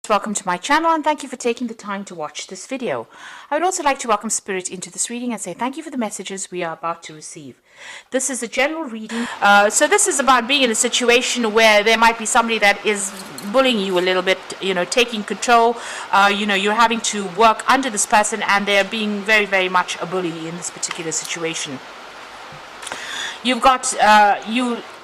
Welcome to my channel and thank you for taking the time to watch this video. I would also like to welcome Spirit into this reading and say thank you for the messages we are about to receive. This is a general reading. So this is about being in a situation where there might be somebody that is bullying you a little bit, taking control. You're having to work under this person and they're being very, very much a bully in this particular situation. You've got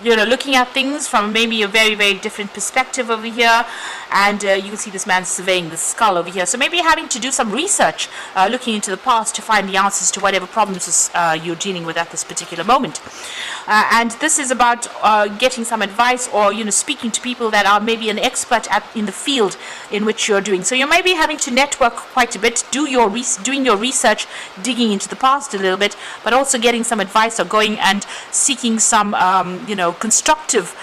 looking at things from maybe a very, very different perspective over here, and you can see this man surveying the skull over here. So maybe having to do some research, looking into the past to find the answers to whatever problems you're dealing with at this particular moment. And this is about getting some advice or speaking to people that are maybe an expert in the field in which you're doing. So you may be having to network quite a bit, doing your research, digging into the past a little bit, but also getting some advice or going and seeking some constructive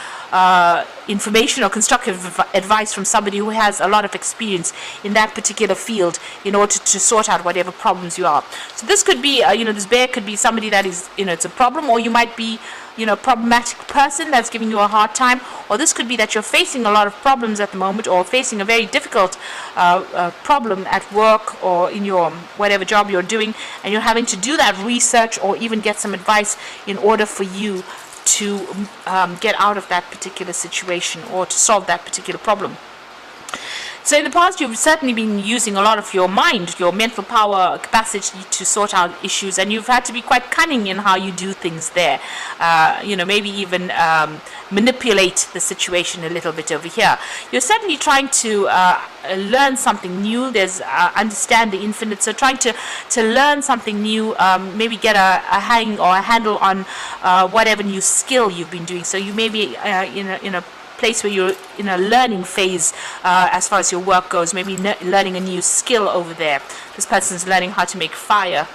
information or constructive advice from somebody who has a lot of experience in that particular field in order to sort out whatever problems you are. So this could be, this bear could be somebody that is, it's a problem, or you might be, a problematic person that's giving you a hard time, or this could be that you're facing a lot of problems at the moment or facing a very difficult problem at work or in your whatever job you're doing, and you're having to do that research or even get some advice in order for you to get out of that particular situation or to solve that particular problem. So in the past, you've certainly been using a lot of your mind, your mental power, capacity to sort out issues, and you've had to be quite cunning in how you do things there. Maybe even manipulate the situation a little bit over here. You're certainly trying to learn something new. There's understand the infinite, so trying to learn something new, maybe get a hang or a handle on whatever new skill you've been doing. So you may be in a place where you're in a learning phase as far as your work goes, maybe learning a new skill over there. This person's learning how to make fire.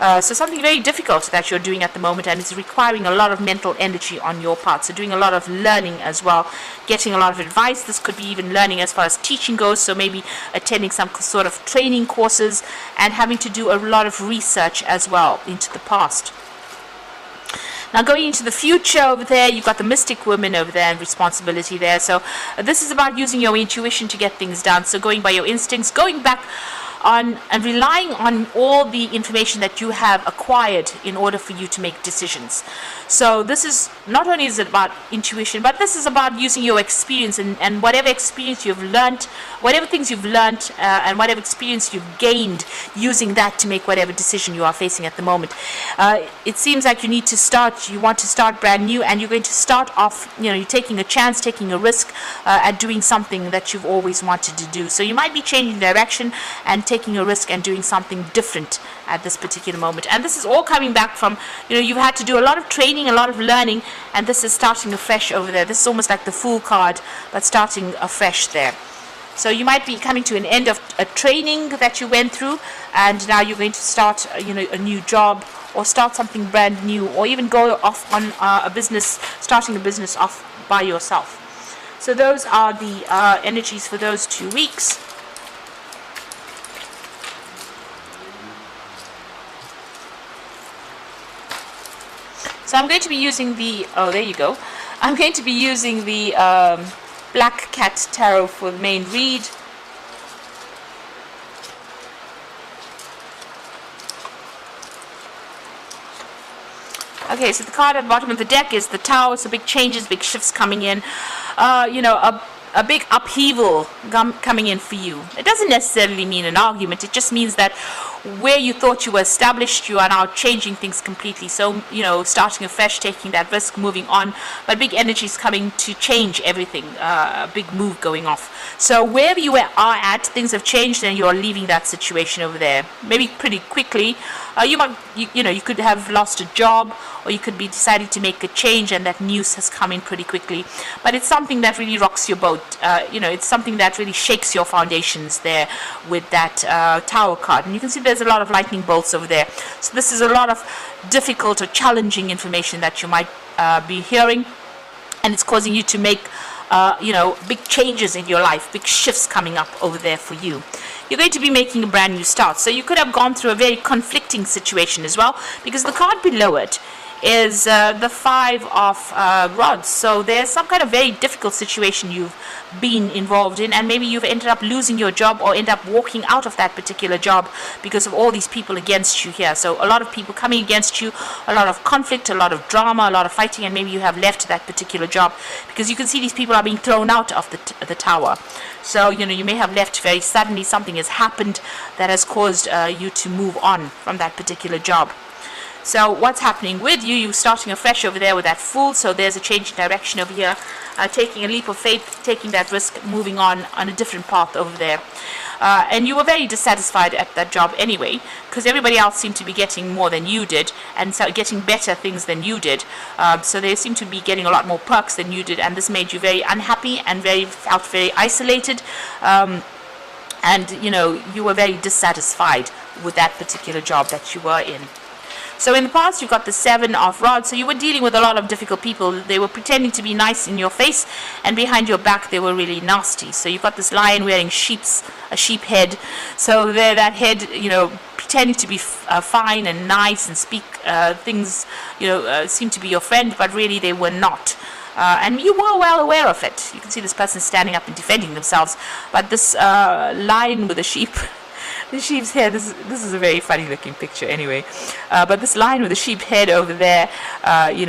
So something very difficult that you're doing at the moment, and it's requiring a lot of mental energy on your part. So doing a lot of learning as well, getting a lot of advice. This could be even learning as far as teaching goes, so maybe attending some sort of training courses and having to do a lot of research as well into the past. Now going into the future over there, you've got the mystic woman over there and responsibility there. So this is about using your intuition to get things done. So going by your instincts, going back on and relying on all the information that you have acquired in order for you to make decisions. So this is not only is it about intuition, but this is about using your experience and whatever experience you've learned, whatever things you've learned and whatever experience you've gained, using that to make whatever decision you are facing at the moment. It seems like you want to start brand new, and you're going to start off, you're taking a chance, taking a risk at doing something that you've always wanted to do. So you might be changing direction and taking a risk and doing something different at this particular moment. And this is all coming back from, you've had to do a lot of training, a lot of learning, and this is starting afresh over there. This is almost like the Fool card, but starting afresh there. So you might be coming to an end of a training that you went through, and now you're going to start, a new job, or start something brand new, or even go off on starting a business off by yourself. So those are the energies for those 2 weeks. So I'm going to be using the, there you go. I'm going to be using the Black Cat Tarot for the main read. Okay, so the card at the bottom of the deck is the Tower. So big changes, big shifts coming in. A big upheaval coming in for you. It doesn't necessarily mean an argument. It just means that where you thought you were established, you are now changing things completely. So, starting afresh, taking that risk, moving on. But big energy is coming to change everything. A big move going off. So wherever you are at, things have changed, and you're leaving that situation over there. Maybe pretty quickly. You could have lost a job, or you could be deciding to make a change, and that news has come in pretty quickly. But it's something that really rocks your boat. It's something that really shakes your foundations there with that Tower card. And you can see there's a lot of lightning bolts over there. So this is a lot of difficult or challenging information that you might be hearing, and it's causing you to make big changes in your life, big shifts coming up over there for you. You're going to be making a brand new start. So you could have gone through a very conflicting situation as well, because the card below it is the 5 of rods. So there's some kind of very difficult situation you've been involved in, and maybe you've ended up losing your job or end up walking out of that particular job because of all these people against you here. So a lot of people coming against you, a lot of conflict, a lot of drama, a lot of fighting, and maybe you have left that particular job because you can see these people are being thrown out of the tower. So you may have left very suddenly. Something has happened that has caused you to move on from that particular job. So what's happening with you? You're starting afresh over there with that Fool. So there's a change in direction over here, taking a leap of faith, taking that risk, moving on a different path over there. And you were very dissatisfied at that job anyway, because everybody else seemed to be getting more than you did, and so getting better things than you did. So they seemed to be getting a lot more perks than you did, and this made you very unhappy and felt very isolated. And you were very dissatisfied with that particular job that you were in. So in the past, you got the 7 of rods. So you were dealing with a lot of difficult people. They were pretending to be nice in your face, and behind your back, they were really nasty. So you've got this lion wearing a sheep head. So there, that head, pretending to be fine and nice and speak things, seem to be your friend, but really they were not. And you were well aware of it. You can see this person standing up and defending themselves. But this lion with a the sheep's head, this is a very funny looking picture anyway. But this lion with a sheep head over there,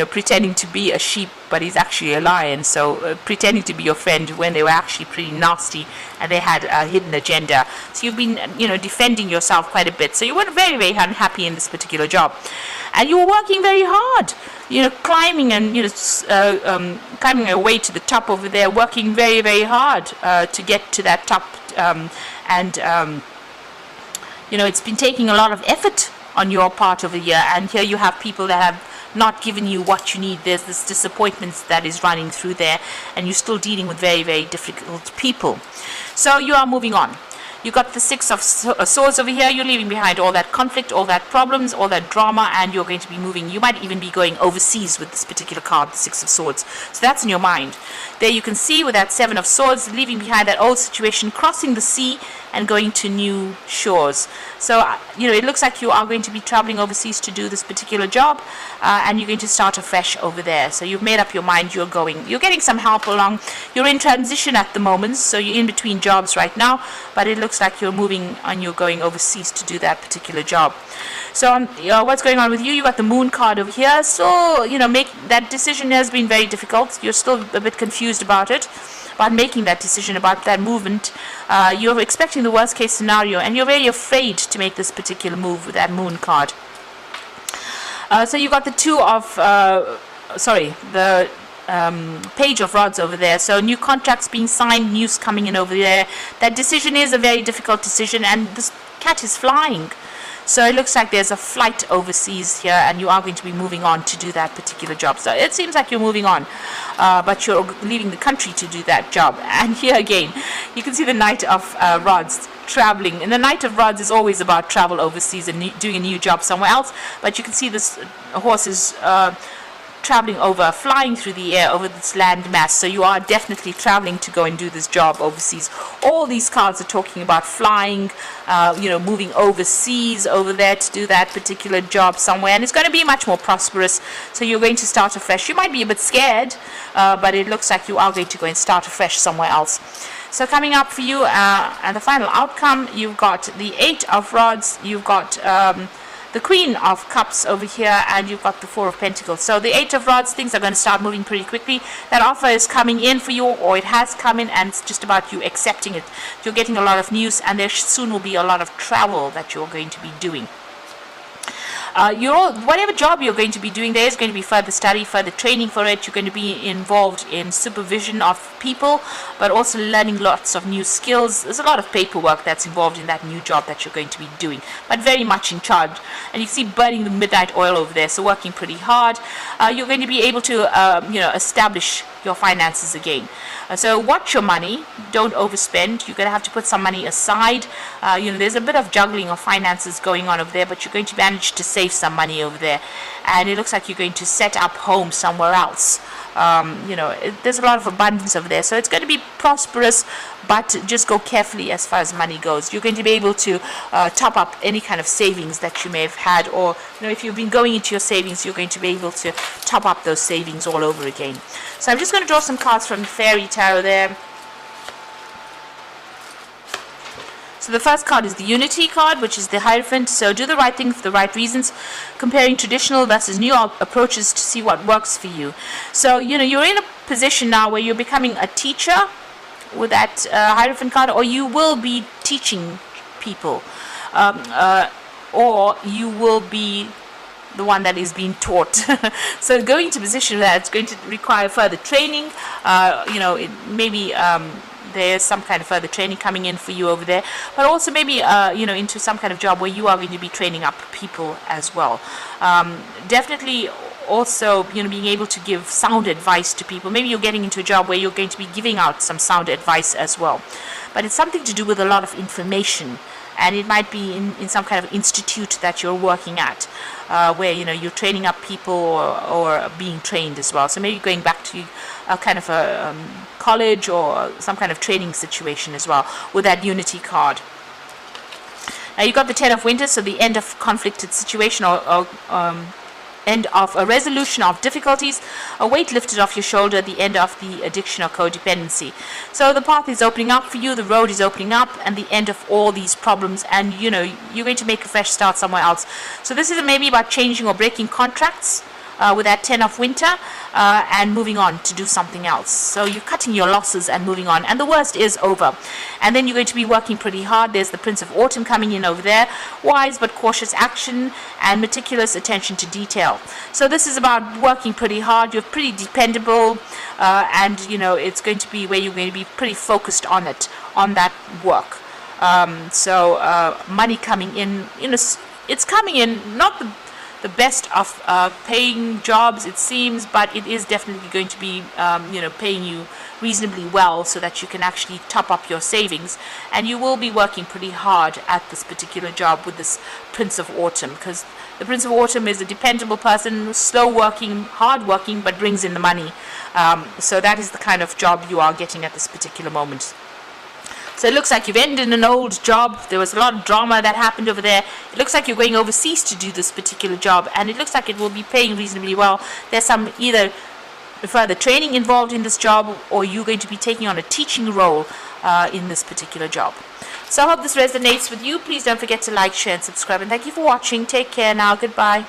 pretending to be a sheep, but he's actually a lion. So pretending to be your friend when they were actually pretty nasty and they had a hidden agenda. So you've been, defending yourself quite a bit. So you were very, very unhappy in this particular job. And you were working very hard, climbing and, climbing your way to the top over there, working very, very hard to get to that top. It's been taking a lot of effort on your part over here, and here you have people that have not given you what you need. There's this disappointment that is running through there, and you're still dealing with very, very difficult people. So you are moving on. You got the 6 of swords over here. You're leaving behind all that conflict, all that problems, all that drama, and you're going to be moving. You might even be going overseas with this particular card, the 6 of swords. So that's in your mind. There you can see with that 7 of swords, leaving behind that old situation, crossing the sea and going to new shores. So, it looks like you are going to be traveling overseas to do this particular job, and you're going to start afresh over there. So you've made up your mind, you're going. You're getting some help along. You're in transition at the moment, so you're in between jobs right now, but it looks like you're moving and you're going overseas to do that particular job. So what's going on with you? You got the Moon card over here. So, that decision has been very difficult. You're still a bit confused about it, about making that decision, about that movement. You're expecting the worst case scenario, and you're very afraid to make this particular move with that Moon card. So you got the 2 of, the Page of Rods over there. So new contracts being signed, news coming in over there. That decision is a very difficult decision, and this cat is flying. So it looks like there's a flight overseas here, and you are going to be moving on to do that particular job. So it seems like you're moving on, but you're leaving the country to do that job. And here again, you can see the Knight of Rods traveling. And the Knight of Rods is always about travel overseas and doing a new job somewhere else. But you can see this horse is traveling over, flying through the air over this land mass. So you are definitely traveling to go and do this job overseas. All these cards are talking about flying, moving overseas over there to do that particular job somewhere, and it's going to be much more prosperous. So you're going to start afresh. You might be a bit scared, but it looks like you are going to go and start afresh somewhere else. So coming up for you, and the final outcome, you've got the 8 of Rods, you've got the Queen of Cups over here, and you've got the 4 of Pentacles. So the 8 of Rods, things are going to start moving pretty quickly. That offer is coming in for you, or it has come in, and it's just about you accepting it. You're getting a lot of news, and there soon will be a lot of travel that you're going to be doing. Whatever job you're going to be doing, there is going to be further study, further training for it. You're going to be involved in supervision of people, but also learning lots of new skills. There's a lot of paperwork that's involved in that new job that you're going to be doing, but very much in charge. And you see burning the midnight oil over there, so working pretty hard. You're going to be able to, establish your finances again. So watch your money, don't overspend. You're going to have to put some money aside. There's a bit of juggling of finances going on over there, but you're going to manage to save save some money over there, and it looks like you're going to set up home somewhere else. There's a lot of abundance over there, so it's going to be prosperous, but just go carefully as far as money goes. You're going to be able to top up any kind of savings that you may have had, or if you've been going into your savings, you're going to be able to top up those savings all over again. So I'm just going to draw some cards from the Fairy Tarot there. So the first card is the Unity card, which is the Hierophant. So do the right thing for the right reasons, comparing traditional versus new approaches to see what works for you. So, you're in a position now where you're becoming a teacher with that Hierophant card, or you will be teaching people, or you will be the one that is being taught. So going to a position where it's going to require further training, maybe there's some kind of further training coming in for you over there, but also maybe into some kind of job where you are going to be training up people as well. Definitely also being able to give sound advice to people. Maybe you're getting into a job where you're going to be giving out some sound advice as well, but it's something to do with a lot of information, and it might be in some kind of institute that you're working at, where you're training up people or being trained as well. So maybe going back to a kind of a college or some kind of training situation as well with that Unity card. Now you got the Ten of Wands, so the end of conflicted situation, or end of a resolution of difficulties, a weight lifted off your shoulder, the end of the addiction or codependency. So the path is opening up for you, the road is opening up, and the end of all these problems, and you're going to make a fresh start somewhere else. So this is maybe about changing or breaking contracts with that Ten of Winter, and moving on to do something else. So you're cutting your losses and moving on, and the worst is over. And then you're going to be working pretty hard. There's the Prince of Autumn coming in over there. Wise but cautious action and meticulous attention to detail. So this is about working pretty hard. You're pretty dependable, and it's going to be where you're going to be pretty focused on that work. Money coming in, it's coming in, not the best of paying jobs, it seems, but it is definitely going to be paying you reasonably well, so that you can actually top up your savings, and you will be working pretty hard at this particular job with this Prince of Autumn, because the Prince of Autumn is a dependable person, slow working, hard working, but brings in the money. So that is the kind of job you are getting at this particular moment. So it looks like you've ended an old job. There was a lot of drama that happened over there. It looks like you're going overseas to do this particular job, and it looks like it will be paying reasonably well. There's some either further training involved in this job, or you're going to be taking on a teaching role in this particular job. So I hope this resonates with you. Please don't forget to like, share, and subscribe. And thank you for watching. Take care now. Goodbye.